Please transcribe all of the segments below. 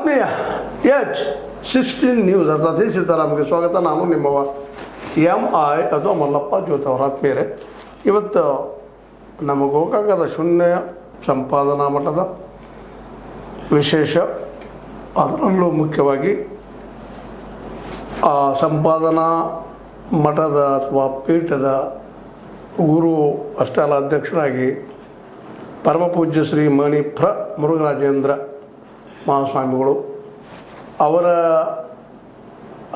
ಆತ್ಮೀಯ H16 news ಅತಿಥಿ ಸೀತಾರಾಮ್ಗೆ ಸ್ವಾಗತ. ನಾನು ನಿಮ್ಮವ MI ಅಥವಾ ಮಲ್ಲಪ್ಪ ಜ್ಯೋತಿ ಅವರ ಆತ್ಮೀಯರೇ. ಇವತ್ತು ನಮ್ಮ ಗೋಕಾಕದ ಶೂನ್ಯ ಸಂಪಾದನಾ ಮಠದ ವಿಶೇಷ, ಅದರಲ್ಲೂ ಮುಖ್ಯವಾಗಿ ಆ ಸಂಪಾದನಾ ಮಠದ ಅಥವಾ ಪೀಠದ ಗುರು ಅಷ್ಟೇ ಅಲ್ಲ, ಅಧ್ಯಕ್ಷರಾಗಿ ಪರಮಪೂಜ್ಯ ಶ್ರೀ ಮಣಿಪ್ರ ಮುರುಘರಾಜೇಂದ್ರ ಮಹಾಸ್ವಾಮಿಗಳು ಅವರ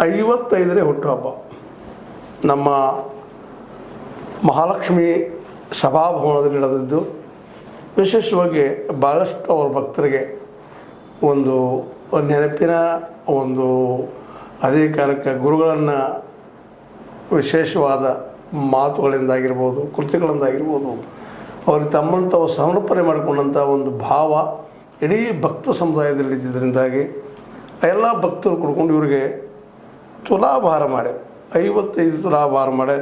55ನೇ ಹುಟ್ಟುಹಬ್ಬ ನಮ್ಮ ಮಹಾಲಕ್ಷ್ಮಿ ಸಭಾಭವನದಲ್ಲಿ ನಡೆದಿದ್ದು, ವಿಶೇಷವಾಗಿ ಭಾಳಷ್ಟು ಅವರ ಭಕ್ತರಿಗೆ ಒಂದು ನೆನಪಿನ ಒಂದು ಅದೇ ಕಾಲಕ್ಕೆ ಗುರುಗಳನ್ನು ವಿಶೇಷವಾದ ಮಾತುಗಳಿಂದಾಗಿರ್ಬೋದು, ಕೃತಿಗಳಿಂದಾಗಿರ್ಬೋದು, ಅವ್ರಿಗೆ ತಮ್ಮನ್ನು ತಾವು ಸಮರ್ಪಣೆ ಮಾಡಿಕೊಂಡಂಥ ಒಂದು ಭಾವ ಇಡೀ ಭಕ್ತ ಸಮುದಾಯದಲ್ಲಿ ಇದ್ದಿದ್ದರಿಂದಾಗಿ ಎಲ್ಲ ಭಕ್ತರು ಕುಡ್ಕೊಂಡು ಇವರಿಗೆ ತುಲಾಭಾರ ಮಾಡಿ 55 ತುಲಾಭಾರ ಮಾಡಿ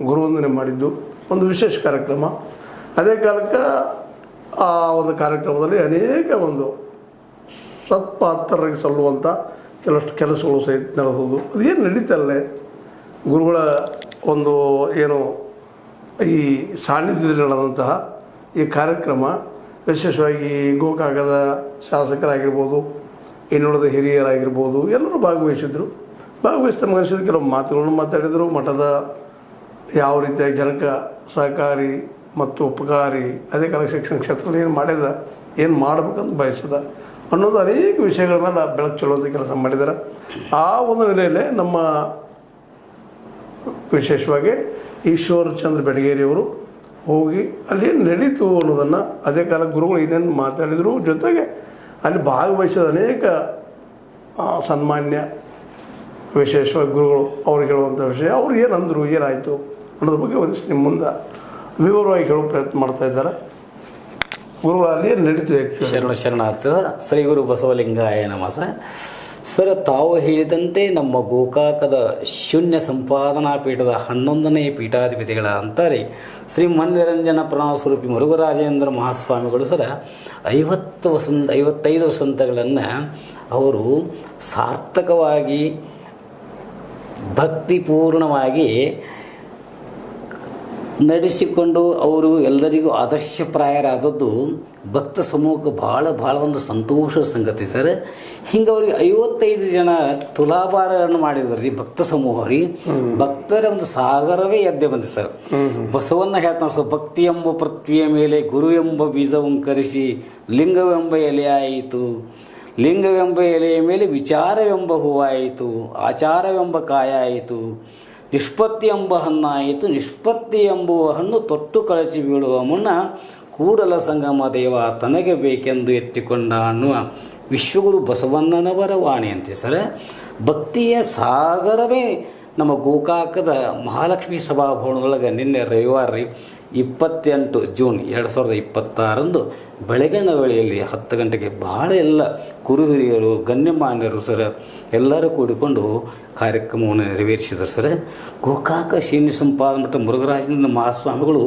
ಗುರುವಂದನೆ ಮಾಡಿದ್ದು ಒಂದು ವಿಶೇಷ ಕಾರ್ಯಕ್ರಮ. ಅದೇ ಕಾಲಕ್ಕೆ ಆ ಒಂದು ಕಾರ್ಯಕ್ರಮದಲ್ಲಿ ಅನೇಕ ಒಂದು ಸತ್ಪಾತ್ರರಿಗೆ ಸಲ್ಲುವಂಥ ಕೆಲವಷ್ಟು ಕೆಲಸಗಳು ಸಹಿತ ನಡೆದವು. ಅದೇನು ನಡೀತಲ್ಲೇ ಗುರುಗಳ ಒಂದು ಏನು ಈ ಸಾನ್ನಿಧ್ಯದಲ್ಲಿ ನಡೆದಂತಹ ಈ ಕಾರ್ಯಕ್ರಮ, ವಿಶೇಷವಾಗಿ ಗೋಕಾಕದ ಶಾಸಕರಾಗಿರ್ಬೋದು, ಇನ್ನುಳಿದ ಹಿರಿಯರಾಗಿರ್ಬೋದು, ಎಲ್ಲರೂ ಭಾಗವಹಿಸಿದ್ರು. ಭಾಗವಹಿಸಿದ ಮನುಷ್ಯದ ಕೆಲವು ಮಾತುಗಳನ್ನು ಮಾತಾಡಿದರು. ಮಠದ ಯಾವ ರೀತಿಯಾಗಿ ಜನಕ್ಕೆ ಸಹಕಾರಿ ಮತ್ತು ಉಪಕಾರಿ, ಅದೇ ಕಾಲ ಶಿಕ್ಷಣ ಕ್ಷೇತ್ರದಲ್ಲಿ ಏನು ಮಾಡಿದ, ಏನು ಮಾಡಬೇಕಂತ ಬಯಸಿದ ಅನ್ನೋದು ಅನೇಕ ವಿಷಯಗಳ ಮೇಲೆ ಬೆಳಕು ಚೆಲ್ಲುವಂಥ ಕೆಲಸ ಮಾಡಿದ್ದಾರೆ. ಆ ಒಂದು ನೆಲೆಯಲ್ಲೇ ನಮ್ಮ ವಿಶೇಷವಾಗಿ ಈಶ್ವರ ಚಂದ್ರ ಬೆಡಗೇರಿಯವರು ಹೋಗಿ ಅಲ್ಲಿ ಏನು ನಡೀತು ಅನ್ನೋದನ್ನು, ಅದೇ ಕಾಲ ಗುರುಗಳು ಏನೇನು ಮಾತಾಡಿದರು, ಜೊತೆಗೆ ಅಲ್ಲಿ ಭಾಗವಹಿಸಿದ ಅನೇಕ ಸನ್ಮಾನ್ಯ ವಿಶೇಷವಾಗಿ ಗುರುಗಳು ಅವ್ರಿಗೆ ಹೇಳುವಂಥ ವಿಷಯ, ಅವ್ರು ಏನು ಅಂದರು, ಏನಾಯಿತು ಅನ್ನೋದ್ರ ಬಗ್ಗೆ ಒಂದಿಷ್ಟು ನಿಮ್ಮ ಮುಂದೆ ವಿವರವಾಗಿ ಹೇಳೋ ಪ್ರಯತ್ನ ಮಾಡ್ತಾ ಇದ್ದಾರೆ. ಗುರುಗಳು ಅಲ್ಲಿ ಏನು ನಡೀತು ಶರಣಾರ್ಥ ಶ್ರೀ ಗುರು ಬಸವಲಿಂಗಾಯ ನಮಃ. ಸರ್, ತಾವು ಹೇಳಿದಂತೆ ನಮ್ಮ ಗೋಕಾಕದ ಶೂನ್ಯ ಸಂಪಾದನಾ ಪೀಠದ 11ನೇ ಪೀಠಾಧಿಪತಿಗಳ ಅಂತಾರೆ ಶ್ರೀ ಮನ್ನಿರಂಜನ ಪ್ರಣವ ಸ್ವರೂಪಿ ಮುರುಘರಾಜೇಂದ್ರ ಮಹಾಸ್ವಾಮಿಗಳು ಸರ 55 ವಸಂತಗಳನ್ನು ಅವರು ಸಾರ್ಥಕವಾಗಿ ಭಕ್ತಿಪೂರ್ಣವಾಗಿ ನಡೆಸಿಕೊಂಡು ಅವರು ಎಲ್ಲರಿಗೂ ಆದರ್ಶಪ್ರಾಯರಾದದ್ದು ಭಕ್ತ ಸಮೂಹಕ್ಕೆ ಭಾಳ ಒಂದು ಸಂತೋಷದ ಸಂಗತಿ ಸರ್. ಹಿಂಗೆ ಅವ್ರಿಗೆ 55 ಜನ ತುಲಾಭಾರವನ್ನು ಮಾಡಿದ್ರು ರೀ ಭಕ್ತ ಸಮೂಹ ರೀ. ಭಕ್ತರ ಒಂದು ಸಾಗರವೇ ಎದ್ದೆ ಬಂದಿದೆ ಸರ್. ಬಸವಣ್ಣ ಹೇಳ್ತಾನೆ ಸರ್, ಭಕ್ತಿ ಎಂಬ ಪೃಥ್ವಿಯ ಮೇಲೆ ಗುರು ಎಂಬ ಬೀಜವನ್ನು ಕರೆಸಿ ಲಿಂಗವೆಂಬ ಎಲೆಯಾಯಿತು, ಲಿಂಗವೆಂಬ ಎಲೆಯ ಮೇಲೆ ವಿಚಾರವೆಂಬ ಹೂವಾಯಿತು, ಆಚಾರವೆಂಬ ಕಾಯ ಆಯಿತು, ನಿಷ್ಪತ್ತಿ ಎಂಬ ಹಣ್ಣಾಯಿತು, ನಿಷ್ಪತ್ತಿ ಎಂಬುವ ಹಣ್ಣು ತೊಟ್ಟು ಕಳಚಿ ಬೀಳುವ ಮುನ್ನ ಕೂಡಲ ಸಂಗಮ ದೇವ ತನಗೆ ಬೇಕೆಂದು ಎತ್ತಿಕೊಂಡ ಅನ್ನುವ ವಿಶ್ವಗುರು ಬಸವಣ್ಣನವರ ವಾಣಿ ಅಂತೆ ಸರ್. ಭಕ್ತಿಯ ಸಾಗರವೇ ನಮ್ಮ ಗೋಕಾಕದ ಮಹಾಲಕ್ಷ್ಮಿ ಸಭಾಭವನದೊಳಗೆ ನಿನ್ನೆ ರವಿವಾರ ರೀ 28 ಜೂನ್ 2026 ಬೆಳಗಿನ ವೇಳೆಯಲ್ಲಿ 10 ಗಂಟೆಗೆ ಭಾಳ ಎಲ್ಲ ಕುರು ಹಿರಿಯರು, ಗಣ್ಯಮಾನ್ಯರು ಸರ್ ಎಲ್ಲರೂ ಕೂಡಿಕೊಂಡು ಕಾರ್ಯಕ್ರಮವನ್ನು ನೆರವೇರಿಸಿದರು ಸರ್. ಗೋಕಾಕ ಶೂನ್ಯ ಸಂಪಾದನಾ ಮಠ ಮುರುಘರಾಜೇಂದ್ರ ಮಹಾಸ್ವಾಮಿಗಳು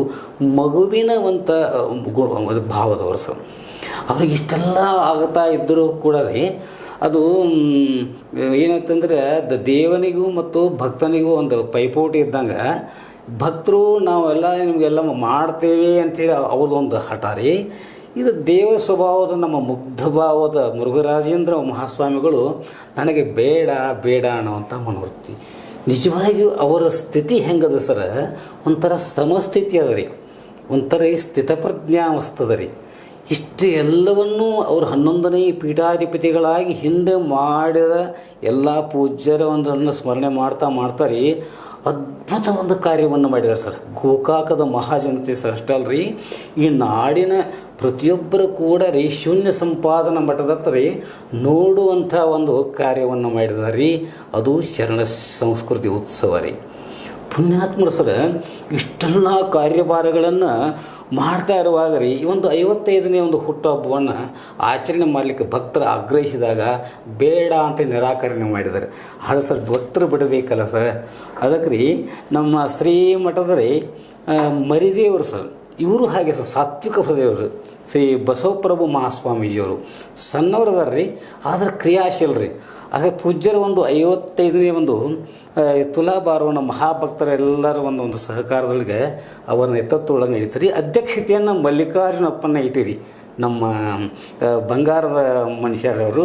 ಮಗುವಿನ ಭಾವದವರು ಸರ್. ಅವ್ರಿಗೆ ಇಷ್ಟೆಲ್ಲ ಆಗ್ತಾ ಇದ್ದರೂ ಕೂಡ ರೀ ಅದು ಏನಾಯ್ತಂದ್ರೆ ದೇವನಿಗೂ ಮತ್ತು ಭಕ್ತನಿಗೂ ಒಂದು ಪೈಪೋಟಿ ಇದ್ದಂಗೆ, ಭಕ್ತರು ನಾವೆಲ್ಲ ನಿಮಗೆಲ್ಲ ಮಾಡ್ತೇವೆ ಅಂಥೇಳಿ ಅವ್ರದ್ದೊಂದು ಹಠ ರೀ. ಇದು ದೇವ ಸ್ವಭಾವದ ನಮ್ಮ ಮುಗ್ಧ ಭಾವದ ಮುರುಘರಾಜೇಂದ್ರ ಮಹಾಸ್ವಾಮಿಗಳು ನನಗೆ ಬೇಡ ಅನ್ನೋವಂಥ ಮನೋವೃತ್ತಿ. ನಿಜವಾಗಿಯೂ ಅವರ ಸ್ಥಿತಿ ಹೆಂಗದ ಸರ, ಒಂಥರ ಸಮಸ್ಥಿತಿ ಅದ ರೀ, ಒಂಥರ ಸ್ಥಿತಪ್ರಜ್ಞಾವಸ್ತದ ರೀ. ಇಷ್ಟು ಎಲ್ಲವನ್ನೂ ಅವರು 11ನೇ ಪೀಠಾಧಿಪತಿಗಳಾಗಿ ಹಿಂದೆ ಮಾಡಿದ ಎಲ್ಲ ಪೂಜ್ಯರ ಒಂದನ್ನು ಸ್ಮರಣೆ ಮಾಡ್ತಾರೆ. ಅದ್ಭುತ ಒಂದು ಕಾರ್ಯವನ್ನು ಮಾಡಿದ್ದಾರೆ ಸರ್. ಗೋಕಾಕದ ಮಹಾಜನತೆ ಸರ್ ಅಷ್ಟೇ ಅಲ್ರಿ, ಈ ನಾಡಿನ ಪ್ರತಿಯೊಬ್ಬರು ಕೂಡ ರೀ ಶೂನ್ಯ ಸಂಪಾದನಾ ಮಠದತ್ತ ರೀ ನೋಡುವಂಥ ಒಂದು ಕಾರ್ಯವನ್ನು ಮಾಡಿದ್ದಾರೆ ರೀ. ಅದು ಶರಣ ಸಂಸ್ಕೃತಿ ಉತ್ಸವ ರೀ. ಪುಣ್ಯಾತ್ಮರು ಸರ ಇಷ್ಟೆಲ್ಲ ಕಾರ್ಯಭಾರಗಳನ್ನು ಮಾಡ್ತಾ ಇರುವಾಗ ರೀ ಈ ಒಂದು 55ನೇ ಒಂದು ಹುಟ್ಟುಹಬ್ಬವನ್ನು ಆಚರಣೆ ಮಾಡಲಿಕ್ಕೆ ಭಕ್ತರು ಆಗ್ರಹಿಸಿದಾಗ ಬೇಡ ಅಂತ ನಿರಾಕರಣೆ ಮಾಡಿದ್ದಾರೆ. ಆದರೆ ಸರ್ ಭಕ್ತರು ಬಿಡಬೇಕಲ್ಲ ಸರ್. ಅದಕ್ಕೆ ರೀ ನಮ್ಮ ಶ್ರೀ ಮಠದ ರೀ ಮರಿದೇವರು ಸರ್, ಇವರು ಹಾಗೆ ಸರ್ ಸಾತ್ವಿಕ ಹೃದಯವರು ಶ್ರೀ ಬಸವಪ್ರಭು ಮಹಾಸ್ವಾಮೀಜಿಯವರು ಸಣ್ಣವ್ರು ಅದಾರ ರೀ, ಆದ್ರೆ ಕ್ರಿಯಾಶೀಲ ರೀ. ಹಾಗೆ ಪೂಜ್ಯರ ಒಂದು 55ನೇ ಒಂದು ತುಲಾಭಾರವನ್ನು ಮಹಾಭಕ್ತರೆಲ್ಲರ ಒಂದು ಸಹಕಾರದೊಳಗೆ ಅವರ ನೇತೃತ್ವದೊಳಗೆ ನಡೀತಾರೆ. ಅಧ್ಯಕ್ಷತೆಯನ್ನು ಮಲ್ಲಿಕಾರ್ಜುನಪ್ಪನ ಇಟ್ಟಿರಿ, ನಮ್ಮ ಬಂಗಾರದ ಮನುಷ್ಯರವರು,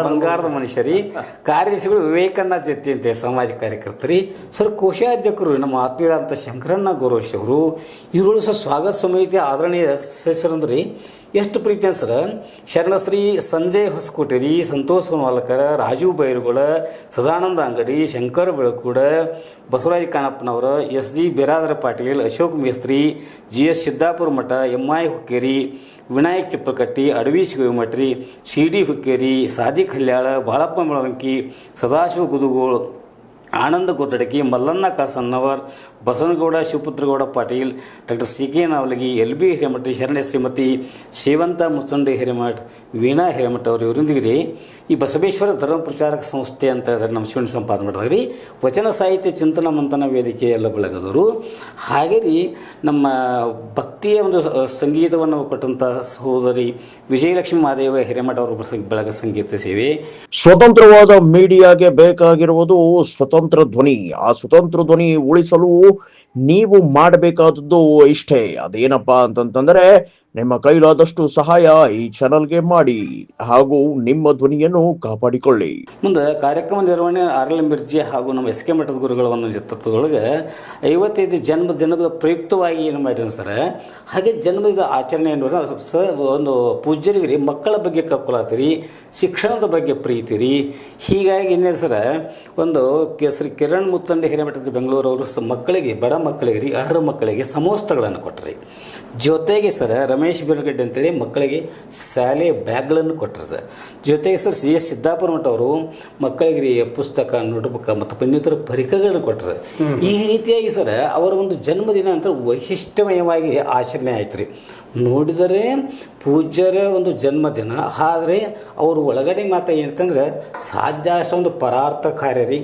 ಬಂಗಾರದ ಮನುಷ್ಯರಿ. ಕಾರ್ಯದರ್ಶಿಗಳು ವಿವೇಕಣ್ಣ ಜತ್ತಿ ಅಂತೇಳಿ ಸಾಮಾಜಿಕ ಕಾರ್ಯಕರ್ತರಿ. ಸರ್ ಕೋಶಾಧ್ಯಕ್ಷರು ನಮ್ಮ ಆತ್ಮೀಯರಾದಂಥ ಶಂಕರಣ್ಣ ಗೋರೋಶ್ ಅವರು. ಇವರು ಸಹ ಸ್ವಾಗತ ಸಮಿತಿ ಆದರಣೀಯ ಸದಸ್ಯರಂದ್ರಿ. ಎಷ್ಟು ಪ್ರೀತಿ ಸರ್, ಶರಣಶ್ರೀ ಸಂಜಯ್ ಹೊಸಕೋಟೆರಿ, ಸಂತೋಷ್ ಸೋನ್ವಾಲ್ಕರ್, ರಾಜು ಬೈರುಗಳ, ಸದಾನಂದ ಅಂಗಡಿ, ಶಂಕರ್ ಬೆಳಕೂಡ, ಬಸವರಾಜ ಕಾನಪ್ಪನವರು, S G Biradar Patil, Ashok Mestri, G S Siddapura Math, M I Hukkeri, Vinayak Chippakatti, Adavish Gomatri, C D Hukkeri, Sadiq Halyal, Balappa Melavanki, Sadashiva Gudugol, Ananda Kottadaki, Mallanna Kasannavar, Basavanagouda Shivaputragouda Patil, doctor C K Navalagi, L B Hiremath, Sharanya Shrimati Shivanta Muchchandi Hiremath, Veena Hiremath ಅವರು. ಇವರೊಂದಿಗೆ ಈ ಬಸವೇಶ್ವರ ಧರ್ಮ ಪ್ರಚಾರಕ ಸಂಸ್ಥೆ ಅಂತ ಹೇಳಿದ್ರೆ ನಮ್ಮ ಶಿವಣ್ಣ ಸಂಪಾದನೆ ಮಾಡಿದಾಗ ರೀ ವಚನ ಸಾಹಿತ್ಯ ಚಿಂತನ ಮಂಥನ ವೇದಿಕೆ ಎಲ್ಲ ಬೆಳಗದವರು. ಹಾಗೆ ರೀ ನಮ್ಮ ಭಕ್ತಿಯ ಒಂದು ಸಂಗೀತವನ್ನು ಕೊಟ್ಟಂಥ ಸಹೋದರಿ ವಿಜಯಲಕ್ಷ್ಮಿ ಮಾದೇವ ಹಿರೇಮಠ ಅವರು ಬೆಳಗ ಸಂಗೀತ ಸೇವೆ. ಸ್ವತಂತ್ರವಾದ ಮೀಡಿಯಾಗೆ ಬೇಕಾಗಿರುವುದು ಸ್ವತಂತ್ರ ಧ್ವನಿ. ಆ ಸ್ವತಂತ್ರ ಧ್ವನಿ ಉಳಿಸಲು ನೀವು ಮಾಡಬೇಕಾದದ್ದು ಇಷ್ಟೇ. ಅದೇನಪ್ಪಾ ಅಂತಂತಂದ್ರೆ ನಿಮ್ಮ ಕೈಲಾದಷ್ಟು ಸಹಾಯ ಈ ಚಾನಲ್ಗೆ ಮಾಡಿ ಹಾಗೂ ನಿಮ್ಮ ಧ್ವನಿಯನ್ನು ಕಾಪಾಡಿಕೊಳ್ಳಿ. ಮುಂದೆ ಕಾರ್ಯಕ್ರಮ ನಿರ್ವಹಣೆ ಆರ್.ಎಲ್. ಮಿರ್ಜಿ ಹಾಗೂ ನಮ್ಮ ಎಸ್ ಕೆ ಮಠದ ಗುರುಗಳ ಒಂದು ನೇತೃತ್ವದೊಳಗೆ 55 ಜನ್ಮದಿನದ ಪ್ರಯುಕ್ತವಾಗಿ ಏನು ಮಾಡಿದ್ರು ಸರ್. ಹಾಗೆ ಜನ್ಮದಿನದ ಆಚರಣೆ ಒಂದು ಪೂಜ್ಯರಿಗೆ ರೀ ಮಕ್ಕಳ ಬಗ್ಗೆ ಕಲ್ಕೊಳತ್ತೀರಿ, ಶಿಕ್ಷಣದ ಬಗ್ಗೆ ಪ್ರೀತಿ ರೀ. ಹೀಗಾಗಿ ಏನೇನು ಸರ ಒಂದು ಶ್ರೀ ಕಿರಣ್ ಮುಚ್ಚಂಡಿ ಹಿರೇಮಠದ ಬೆಂಗಳೂರವರು ಮಕ್ಕಳಿಗೆ, ಬಡ ಮಕ್ಕಳಿಗೆ ರೀ, ಅರ್ಹ ಮಕ್ಕಳಿಗೆ ಸಮವಸ್ತ್ರಗಳನ್ನು ಕೊಟ್ಟರಿ. ಜೊತೆಗೆ ಸರ್ ರಮೇಶ್ ಬಿರ್ಗಡ್ಡೆ ಅಂತೇಳಿ ಮಕ್ಕಳಿಗೆ ಶಾಲೆ ಬ್ಯಾಗ್ಗಳನ್ನು ಕೊಟ್ಟರು ಸರ್. ಜೊತೆಗೆ ಸರ್ ಸಿ ಎಸ್ ಸಿದ್ದಾಪುರ ಮಠ ಅವರು ಮಕ್ಕಳಿಗೆ ರೀ ಪುಸ್ತಕ, ನೋಟ್ಬುಕ್ ಮತ್ತು ಇನ್ನಿತರ ಪರಿಕರಗಳನ್ನು ಕೊಟ್ಟರು. ಈ ರೀತಿಯಾಗಿ ಸರ್ ಅವರ ಒಂದು ಜನ್ಮದಿನ ಅಂತ ವೈಶಿಷ್ಟ್ಯಮಯವಾಗಿ ಆಚರಣೆ ಆಯ್ತು ರೀ. ನೋಡಿದರೆ ಪೂಜ್ಯರ ಒಂದು ಜನ್ಮದಿನ, ಆದರೆ ಅವರು ಒಳಗಡೆ ಮಾತ್ರ ಏನಂತಂದ್ರೆ ಸಾಧ್ಯ ಅಷ್ಟೊಂದು ಪರಾರ್ಥ ಕಾರ್ಯ ರೀ.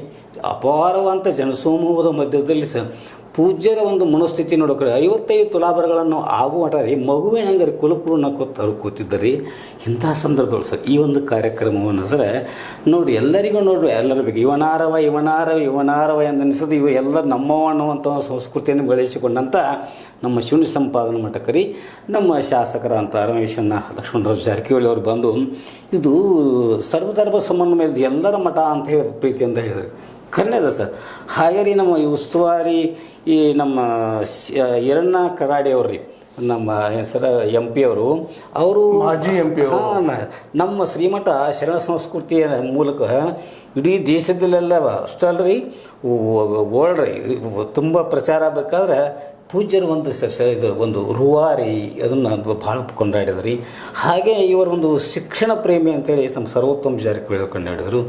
ಅಪಾರವಂತ ಜನಸಮೂಹದ ಮಧ್ಯದಲ್ಲಿ ಪೂಜ್ಯರ ಒಂದು ಮನೋಸ್ಥಿತಿ ನೋಡೋಕೆ 55 ತುಲಾಭಾರಗಳನ್ನು ಆಗುವ ಮಠ ರೀ ಮಗುವಿನ ಹಂಗಾರೆ ಕುಲುಕುಲನ್ನ ಕೂತಿದ್ದರಿ. ಇಂತಹ ಸಂದರ್ಭಗಳು ಸರ್ ಈ ಒಂದು ಕಾರ್ಯಕ್ರಮವನ್ನು ಸರ್ ನೋಡಿ ಎಲ್ಲರಿಗೂ ನೋಡ್ರಿ, ಎಲ್ಲರ ಬಗ್ಗೆ ಇವನಾರವ ಎಂದನಿಸೋದು ಇವು ಎಲ್ಲ ನಮ್ಮವ ಅನ್ನುವಂಥ ಸಂಸ್ಕೃತಿಯನ್ನು ಬೆಳೆಸಿಕೊಂಡಂಥ ನಮ್ಮ ಶಿವನ ಸಂಪಾದನಾ ಮಠಕ್ಕೆ ರೀ ನಮ್ಮ ಶಾಸಕರಂತ ರಮೇಶಣ್ಣ ಲಕ್ಷ್ಮಣರಾವ್ ಜಾರಕಿಹೊಳಿ ಅವರು ಬಂದು ಇದು ಸರ್ವಧರ್ಮ ಸಮನ್ವಯದ ಎಲ್ಲರ ಮಠ ಅಂತ ಹೇಳಿ ಪ್ರೀತಿಯಿಂದ ಹೇಳಿದರು. ಕನ್ನಡ ಸರ್. ಹಾಗೆ ರೀ ನಮ್ಮ ಈ ಉಸ್ತುವಾರಿ ಈ ನಮ್ಮ ಯರಣ್ಣ ಕರಾಡಿ ಅವ್ರು ರೀ, ನಮ್ಮ ಹೆಸರ ಎಂ ಪಿ ಅವರು ಮಾಜಿ ಎಂ ಪಿ ನಮ್ಮ ಶ್ರೀಮಠ ಶರಣ ಸಂಸ್ಕೃತಿಯ ಮೂಲಕ ಇಡೀ ದೇಶದಲ್ಲೆಲ್ಲ ಅಷ್ಟೇ ಅಲ್ರಿ ವರ್ಲ್ಡ್ ರೀ ತುಂಬ ಪ್ರಚಾರ ಆಗಬೇಕಾದ್ರೆ ಪೂಜ್ಯರು ಒಂದು ಇದು ಒಂದು ರೂವಾರಿ ಅದನ್ನು ಭಾಳ ಕೊಂಡಾಡಿದ್ರಿ. ಹಾಗೆ ಇವರ ಒಂದು ಶಿಕ್ಷಣ ಪ್ರೇಮಿ ಅಂತೇಳಿ ನಮ್ಮ ಸರ್ವೋತ್ತಮ ಜಾರಕಿಹೊಳಿ ಕೊಂಡಾಡಿದರು.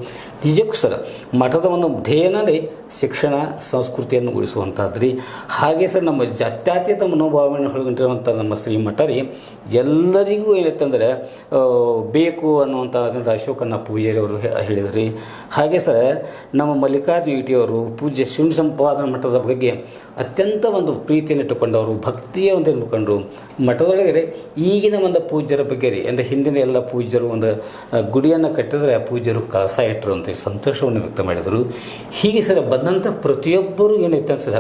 ನಿಜಕ್ಕೂ ಸರ್ ಮಠದ ಒಂದು ಧ್ಯೇಯನೇ ಶಿಕ್ಷಣ ಸಂಸ್ಕೃತಿಯನ್ನು ಉಳಿಸುವಂಥದ್ರಿ. ಹಾಗೆ ಸರ್ ನಮ್ಮ ಜಾತ್ಯತೀತ ಮನೋಭಾವನೆ ಒಳಗೊಂಡಿರುವಂಥ ನಮ್ಮ ಶ್ರೀಮಠ ರೀ ಎಲ್ಲರಿಗೂ ಏನೈತಂದರೆ ಬೇಕು ಅನ್ನುವಂಥ ಅದನ್ನು ಅಶೋಕಣ್ಣ ಪೂಜಾರಿ ಅವರು ಹೇಳಿದ್ರಿ. ಹಾಗೆ ಸರ್ ನಮ್ಮ ಮಲ್ಲಿಕಾರ್ಜುನ ಇಟಿಯವರು ಪೂಜ್ಯ ಶಿವನ ಸಂಪಾದನಾ ಮಠದ ಬಗ್ಗೆ ಅತ್ಯಂತ ಒಂದು ಪ್ರೀತಿಯನ್ನು ಇಟ್ಟುಕೊಂಡವರು, ಭಕ್ತಿಯ ಒಂದು ಮುಖಂಡರು. ಮಠದೊಳಗೆ ಈಗಿನ ಒಂದು ಪೂಜ್ಯರ ಬಗ್ಗೆ ರೀ ಅಂದರೆ ಹಿಂದಿನ ಎಲ್ಲ ಪೂಜ್ಯರು ಒಂದು ಗುಡಿಯನ್ನು ಕಟ್ಟಿದರೆ ಆ ಪೂಜ್ಯರು ಕಳಸ ಇಟ್ಟರು ಅಂತ ಸಂತೋಷವನ್ನು ವ್ಯಕ್ತ ಮಾಡಿದರು. ಹೀಗೆ ಸರ್ ಬಂದಂಥ ಪ್ರತಿಯೊಬ್ಬರು ಏನೈತೆ ಸರ್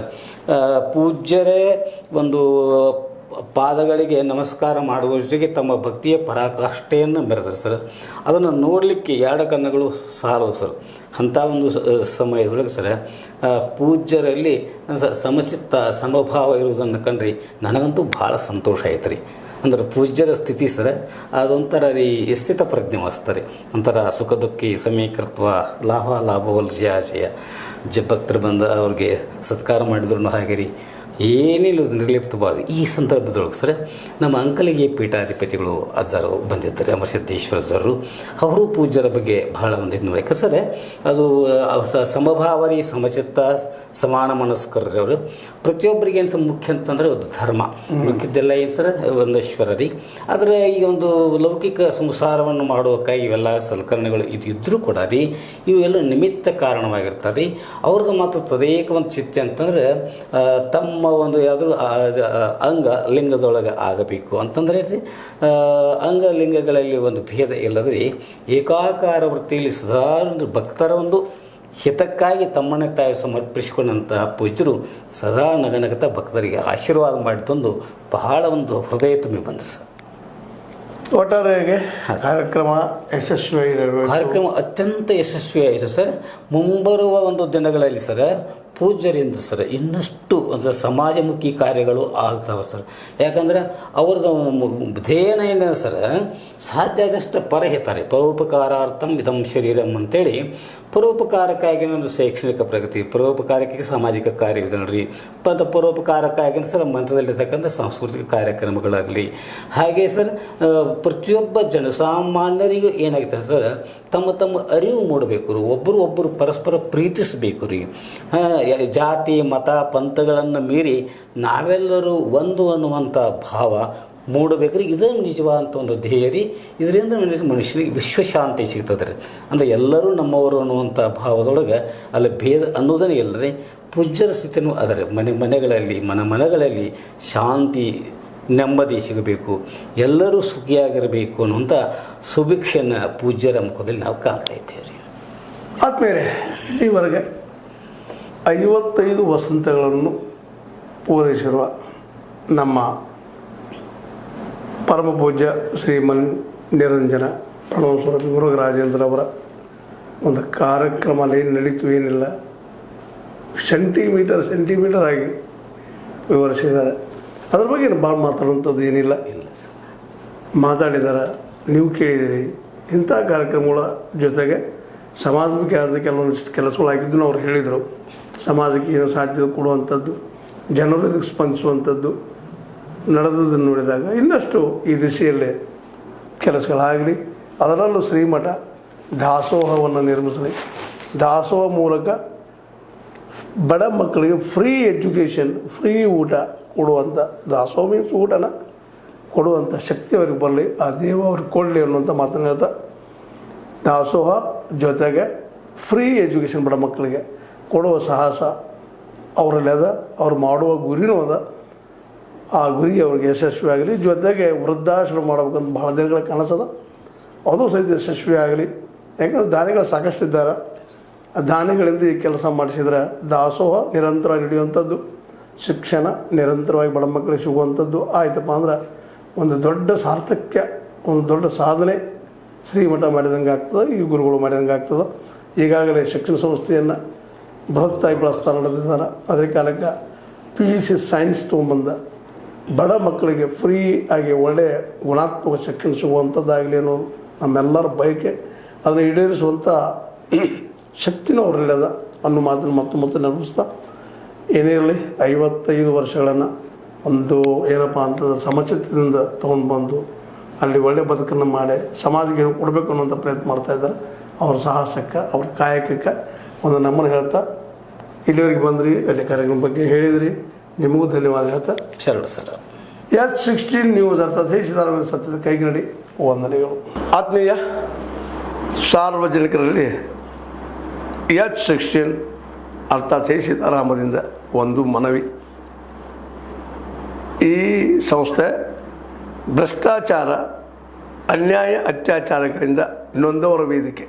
ಪೂಜ್ಯರೇ ಒಂದು ಪಾದಗಳಿಗೆ ನಮಸ್ಕಾರ ಮಾಡುವ ಜೊತೆಗೆ ತಮ್ಮ ಭಕ್ತಿಯ ಪರಾಕಾಷ್ಠೆಯನ್ನು ಮೆರೆದರು ಸರ್. ಅದನ್ನು ನೋಡಲಿಕ್ಕೆ ಎರಡು ಕಣ್ಣುಗಳು ಸಾಲವು ಸರ್. ಅಂಥ ಒಂದು ಸಮಯದೊಳಗೆ ಸರ್ ಪೂಜ್ಯರಲ್ಲಿ ಸಮಚಿತ್ತ ಸಮಭಾವ ಇರುವುದನ್ನು ಕಂಡ್ರಿ ನನಗಂತೂ ಭಾಳ ಸಂತೋಷ ಆಯ್ತು ರೀ. ಅಂದ್ರೆ ಪೂಜ್ಯರ ಸ್ಥಿತಿ ಸರ್ ಅದೊಂಥರ ರೀ ಸ್ಥಿತ ಪ್ರಜ್ಞೆ ಮಸ್ತಾರೆ. ಒಂಥರ ಸುಖ ದುಃಖಿ ಸಮೀಕೃತ್ವ ಲಾಭವಲ್ ಜಯ ಭಕ್ತರು ಬಂದ ಅವ್ರಿಗೆ ಸತ್ಕಾರ ಮಾಡಿದ್ರು ಹಾಗೆ ರೀ ಏನಿಲ್ಲ ನಿರ್ಲಿಪ್ತವಾದ. ಈ ಸಂದರ್ಭದೊಳಗೆ ಸರ್ ನಮ್ಮ ಅಂಕಲಿಗೆ ಪೀಠಾಧಿಪತಿಗಳು ಅಜ್ಜರು ಬಂದಿದ್ದಾರೆ, ಅಮರಸಿದ್ದೇಶ್ವರ ಅಜ್ಜರು. ಅವರು ಪೂಜ್ಯರ ಬಗ್ಗೆ ಬಹಳ ಒಂದು ಇದು ಯಾಕೆ ಸರ್ ಅದು ಸಮಭಾವರಿ ಸಮಚಿತ್ತ ಸಮಾನ ಮನಸ್ಕರ್ರಿ ಅವರು. ಪ್ರತಿಯೊಬ್ಬರಿಗೆ ಏನು ಮುಖ್ಯ ಅಂತಂದರೆ ಒಂದು ಧರ್ಮ ಮುಖ್ಯದ್ದೆಲ್ಲ ಏನು ಸರ್ ಒಂದೇಶ್ವರ ರೀ. ಆದರೆ ಈಗ ಒಂದು ಲೌಕಿಕ ಸಂಸಾರವನ್ನು ಮಾಡೋಕ್ಕಾಗಿ ಇವೆಲ್ಲ ಸಲಕರಣೆಗಳು ಇದು ಇದ್ದರೂ ಕೂಡ ರೀ ಇವೆಲ್ಲ ನಿಮಿತ್ತ ಕಾರಣವಾಗಿರ್ತಾರೆ ರೀ. ಅವ್ರದ್ದು ಮಾತ್ರ ತದೇಕ ಒಂದು ಚಿತ್ತ ಅಂತಂದರೆ ತಮ್ಮ ಒಂದು ಯಾವುದಾದ್ರು ಅಂಗ ಲಿಂಗದೊಳಗೆ ಆಗಬೇಕು ಅಂತಂದರೆ ಅಂಗಲಿಂಗಗಳಲ್ಲಿ ಒಂದು ಭೇದ ಇಲ್ಲದ್ರೆ ಏಕಾಕಾರ ವೃತ್ತಿಯಲ್ಲಿ ಸದಾ ಭಕ್ತರ ಒಂದು ಹಿತಕ್ಕಾಗಿ ತಮ್ಮನ್ನೇ ತಾಯಿ ಸಮರ್ಪಿಸಿಕೊಂಡಂತಹ ಪೂಜ್ಯರು ಸದಾ ನಗನಗತ ಭಕ್ತರಿಗೆ ಆಶೀರ್ವಾದ ಮಾಡಿ ತಂದು ಬಹಳ ಒಂದು ಹೃದಯ ತುಂಬಿ ಬಂದು ಸರ್. ಒಟ್ಟಾರೆಯಾಗಿ ಕಾರ್ಯಕ್ರಮ ಯಶಸ್ವಿಯಾಗಿ ಕಾರ್ಯಕ್ರಮ ಅತ್ಯಂತ ಯಶಸ್ವಿಯಾಯಿತು ಸರ್. ಮುಂಬರುವ ಒಂದು ದಿನಗಳಲ್ಲಿ ಸರ್ ಪೂಜ್ಯರಿಂದ ಸರ್ ಇನ್ನಷ್ಟು ಒಂದು ಸಮಾಜಮುಖಿ ಕಾರ್ಯಗಳು ಆಗ್ತಾವೆ ಸರ್. ಯಾಕಂದರೆ ಅವ್ರದ್ದು ಧ್ಯೇಯನ ಏನಿದೆ ಸರ್, ಸಾಧ್ಯ ಆದಷ್ಟು ಪರಹಿತಾರೆ ಪರೋಪಕಾರಾರ್ಥಂ ಇದಂ ಶರೀರಂ ಅಂತೇಳಿ ಪರೋಪಕಾರಕ್ಕಾಗಿ ಒಂದು ಶೈಕ್ಷಣಿಕ ಪ್ರಗತಿ, ಪರೋಪಕಾರಕ್ಕೆ ಸಾಮಾಜಿಕ ಕಾರ್ಯವಿಧಾನರಿ, ಮತ್ತು ಪರೋಪಕಾರಕ್ಕಾಗಿ ಸರ್ ಮಂತ್ರದಲ್ಲಿರ್ತಕ್ಕಂಥ ಸಾಂಸ್ಕೃತಿಕ ಕಾರ್ಯಕ್ರಮಗಳಾಗಲಿ, ಹಾಗೆ ಸರ್ ಪ್ರತಿಯೊಬ್ಬ ಜನಸಾಮಾನ್ಯರಿಗೂ ಏನಾಗುತ್ತೆ ಸರ್, ತಮ್ಮ ತಮ್ಮ ಅರಿವು ಮೂಡಬೇಕು ರೀ, ಒಬ್ಬರು ಪರಸ್ಪರ ಪ್ರೀತಿಸಬೇಕು ರೀ. ಜಾತಿ ಮತ ಪಂಥಗಳನ್ನು ಮೀರಿ ನಾವೆಲ್ಲರೂ ಒಂದು ಅನ್ನುವಂಥ ಭಾವ ಮೂಡಬೇಕ್ರಿ. ಇದು ನಿಜವಾದಂಥ ಒಂದು ಧ್ಯೇಯ ರೀ. ಇದರಿಂದ ಮನುಷ್ಯನಿಗೆ ವಿಶ್ವಶಾಂತಿ ಸಿಗ್ತದೆ ರೀ. ಅಂದರೆ ಎಲ್ಲರೂ ನಮ್ಮವರು ಅನ್ನುವಂಥ ಭಾವದೊಳಗೆ ಅಲ್ಲಿ ಭೇದ ಅನ್ನೋದನ್ನೇ ಇಲ್ಲ ರೀ. ಪೂಜ್ಯರ ಸ್ಥಿತಿನೂ ಅದರ ಮನೆಗಳಲ್ಲಿ ಮನಗಳಲ್ಲಿ ಶಾಂತಿ ನೆಮ್ಮದಿ ಸಿಗಬೇಕು, ಎಲ್ಲರೂ ಸುಖಿಯಾಗಿರಬೇಕು ಅನ್ನುವಂಥ ಸುಭಿಕ್ಷೆಯನ್ನು ಪೂಜ್ಯರ ಮುಖದಲ್ಲಿ ನಾವು ಕಾಣ್ತಾ ಇದ್ದೇವೆ ರೀ. ಆದ್ಮೇಲೆ ಇಲ್ಲಿವರೆಗೆ 55 ವಸಂತಗಳನ್ನು ಪೂರೈಸಿರುವ ನಮ್ಮ ಪರಮ ಪೂಜ್ಯ ಶ್ರೀಮನ್ ನಿರಂಜನ ಪ್ರಣವ ಮುರುಘರಾಜೇಂದ್ರ ಅವರ ಒಂದು ಕಾರ್ಯಕ್ರಮ ಏನು ನಡೀತು ಏನಿಲ್ಲ ಸೆಂಟಿಮೀಟರ್ ಆಗಿ ವಿವರಿಸಿದ್ದಾರೆ. ಅದ್ರ ಬಗ್ಗೆ ಭಾಳ ಮಾತಾಡುವಂಥದ್ದು ಏನಿಲ್ಲ ಸರ್. ಮಾತಾಡಿದ್ದಾರೆ, ನೀವು ಕೇಳಿದಿರಿ. ಇಂಥ ಕಾರ್ಯಕ್ರಮಗಳ ಜೊತೆಗೆ ಸಮಾಜಮುಖಿ ಆದ ಕೆಲವೊಂದಿಷ್ಟು ಕೆಲಸಗಳು ಆಗಿದ್ದು ಅವ್ರು ಹೇಳಿದರು. ಸಮಾಜಕ್ಕೆ ಏನು ಸಾಧ್ಯತೆ ಕೊಡುವಂಥದ್ದು, ಜನರು ಇದಕ್ಕೆ ಸ್ಪಂದಿಸುವಂಥದ್ದು ನಡೆದದನ್ನು ನೋಡಿದಾಗ ಇನ್ನಷ್ಟು ಈ ದಿಶೆಯಲ್ಲೇ ಕೆಲಸಗಳಾಗಲಿ. ಅದರಲ್ಲೂ ಶ್ರೀಮಠ ದಾಸೋಹವನ್ನು ನಿರ್ಮಿಸಲಿ. ದಾಸೋಹ ಮೂಲಕ ಬಡ ಮಕ್ಕಳಿಗೆ ಫ್ರೀ ಎಜುಕೇಷನ್, ಫ್ರೀ ಊಟ ಕೊಡುವಂಥ, ದಾಸೋಹ ಮೀನ್ಸ್ ಊಟನ ಕೊಡುವಂಥ ಶಕ್ತಿ ಅವ್ರಿಗೆ ಬರಲಿ, ಆ ದೇವ ಅವ್ರಿಗೆ ಕೊಡಲಿ ಅನ್ನುವಂಥ ಮಾತನ್ನು ಹೇಳ್ತಾ, ದಾಸೋಹ ಜೊತೆಗೆ ಫ್ರೀ ಎಜುಕೇಷನ್ ಬಡ ಮಕ್ಕಳಿಗೆ ಕೊಡುವ ಸಾಹಸ ಅವರಲ್ಲಿ ಅದ, ಅವ್ರು ಮಾಡುವ ಗುರಿನೂ ಅದ. ಆ ಗುರಿ ಅವ್ರಿಗೆ ಯಶಸ್ವಿ ಆಗಲಿ. ಜೊತೆಗೆ ವೃದ್ಧಾಶ್ರಮ ಮಾಡ್ಬೇಕಂತ ಭಾಳ ದಿನಗಳ ಕನಸದ, ಅದು ಸಹಿತ ಯಶಸ್ವಿ ಆಗಲಿ. ಯಾಕಂದರೆ ದಾನಿಗಳು ಸಾಕಷ್ಟು ಇದ್ದಾರೆ. ಆ ದಾನಿಗಳಿಂದ ಈ ಕೆಲಸ ಮಾಡಿಸಿದ್ರೆ ದಾಸೋಹ ನಿರಂತರ ನಡೆಯುವಂಥದ್ದು, ಶಿಕ್ಷಣ ನಿರಂತರವಾಗಿ ಬಡ ಮಕ್ಕಳಿಗೆ ಸಿಗುವಂಥದ್ದು ಆಯ್ತಪ್ಪ ಅಂದ್ರೆ ಒಂದು ದೊಡ್ಡ ಸಾರ್ಥಕ್ಯ, ಒಂದು ದೊಡ್ಡ ಸಾಧನೆ ಶ್ರೀಮಠ ಮಾಡಿದಂಗೆ ಆಗ್ತದೆ, ಈ ಗುರುಗಳು ಮಾಡಿದಂಗೆ ಆಗ್ತದೆ. ಈಗಾಗಲೇ ಶಿಕ್ಷಣ ಸಂಸ್ಥೆಯನ್ನು ಬೃಹತ್ತಾಗಿ ಬಳಸ್ತಾ ನಡೆದಿದ್ದಾರೆ. ಅದೇ ಕಾಲಕ್ಕೆ PUC ಸೈನ್ಸ್ ತೊಗೊಂಬಂದ ಬಡ ಮಕ್ಕಳಿಗೆ ಫ್ರೀ ಆಗಿ ಒಳ್ಳೆಯ ಗುಣಾತ್ಮಕ ಶಿಕ್ಷಣ ಸಿಗುವಂಥದ್ದಾಗಲಿ ಅನ್ನೋದು ನಮ್ಮೆಲ್ಲರ ಬಯಕೆ. ಅದನ್ನು ಈಡೇರಿಸುವಂಥ ಶಕ್ತಿನೂ ಅವರಲ್ಲಿದೆ ಅನ್ನೋ ಮಾತನ್ನು ಮತ್ತೆ ನೆನಪಿಸ್ತಾ, ಏನೇ ಇರಲಿ 55 ವರ್ಷಗಳನ್ನು ಒಂದು ಏನಪ್ಪ ಅಂತಂದ್ರೆ ಸಮಚಿತ್ತದಿಂದ ತೊಗೊಂಡು ಬಂದು ಅಲ್ಲಿ ಒಳ್ಳೆಯ ಬದುಕನ್ನು ಮಾಡಿ ಸಮಾಜಕ್ಕೆ ಏನು ಕೊಡಬೇಕು ಅನ್ನೋಂಥ ಪ್ರಯತ್ನ ಮಾಡ್ತಾಯಿದ್ದಾರೆ. ಅವ್ರ ಸಾಹಸಕ್ಕೆ, ಅವ್ರ ಕಾಯಕಕ್ಕೆ ಒಂದು ನಮ್ಮನ್ನು ಹೇಳ್ತಾ, ಇಲ್ಲಿವರೆಗೆ ಬಂದ್ರಿ, ಅಲ್ಲಿ ಕಾರ್ಯಕ್ರಮ ಬಗ್ಗೆ ಹೇಳಿದ್ರಿ, ನಿಮಗೂ ಧನ್ಯವಾದ ಹೇಳ್ತಾ ಶರಣ ಸರ್. H16 ನ್ಯೂಸ್ ಅರ್ಥಾತ್ ದೇಶದ ಸತ್ಯದ ಕೈಗನ್ನಡಿ ವಂದನೆಗಳು. ಆತ್ಮೀಯ ಸಾರ್ವಜನಿಕರಲ್ಲಿ H16 ಅರ್ಥಾತ್ ಸೀತಾರಾಮದಿಂದ ಒಂದು ಮನವಿ. ಈ ಸಂಸ್ಥೆ ಭ್ರಷ್ಟಾಚಾರ, ಅನ್ಯಾಯ, ಅತ್ಯಾಚಾರಗಳಿಂದ ನೊಂದವರ ವೇದಿಕೆ,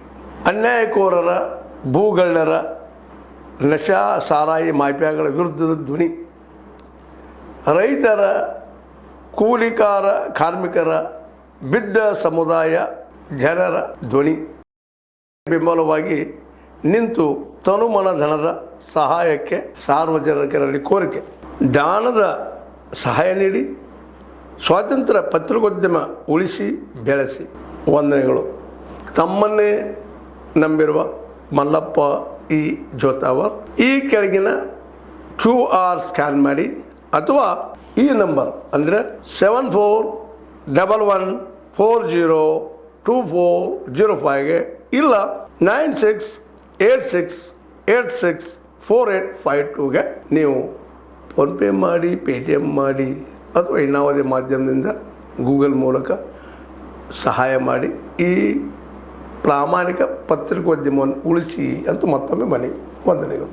ಅನ್ಯಾಯಕೋರರ, ಭೂಗಳ್ಳರ, ನಶಾ ಸಾರಾಯಿ ಮಾಫಿಯಾಗಳ ವಿರುದ್ಧದ ಧ್ವನಿ, ರೈತರ, ಕೂಲಿಕಾರ, ಕಾರ್ಮಿಕರ, ಬಿದ್ದ ಸಮುದಾಯ ಜನರ ಧ್ವನಿ ಬೆಂಬಲವಾಗಿ ನಿಂತು ತನುಮನ ಧನದ ಸಹಾಯಕ್ಕೆ ಸಾರ್ವಜನಿಕರಲ್ಲಿ ಕೋರಿಕೆ. ದಾನದ ಸಹಾಯ ನೀಡಿ ಸ್ವಾತಂತ್ರ್ಯ ಪತ್ರಿಕೋದ್ಯಮ ಉಳಿಸಿ ಬೆಳೆಸಿ. ವಂದನೆಗಳು. ತಮ್ಮನ್ನೇ ನಂಬಿರುವ ಮಲ್ಲಪ್ಪ ಇ ಜೋತಾವರ್. ಈ ಕೆಳಗಿನ QR ಸ್ಕ್ಯಾನ್ ಮಾಡಿ ಅಥವಾ ಈ ನಂಬರ್ ಅಂದರೆ 7411402405ಗೆ ಇಲ್ಲ 9686864852ಗೆ ನೀವು ಫೋನ್ಪೇ ಮಾಡಿ, Paytm ಮಾಡಿ ಅಥವಾ ಇನ್ನಾವುದೇ ಮಾಧ್ಯಮದಿಂದ ಗೂಗಲ್ ಮೂಲಕ ಸಹಾಯ ಮಾಡಿ ಈ ಪ್ರಾಮಾಣಿಕ ಪತ್ರಿಕೋದ್ಯಮವನ್ನು ಉಳಿಸಿ ಅಂತ ಮತ್ತೊಮ್ಮೆ ಮನವಿ. ವಂದನೆಗಳು.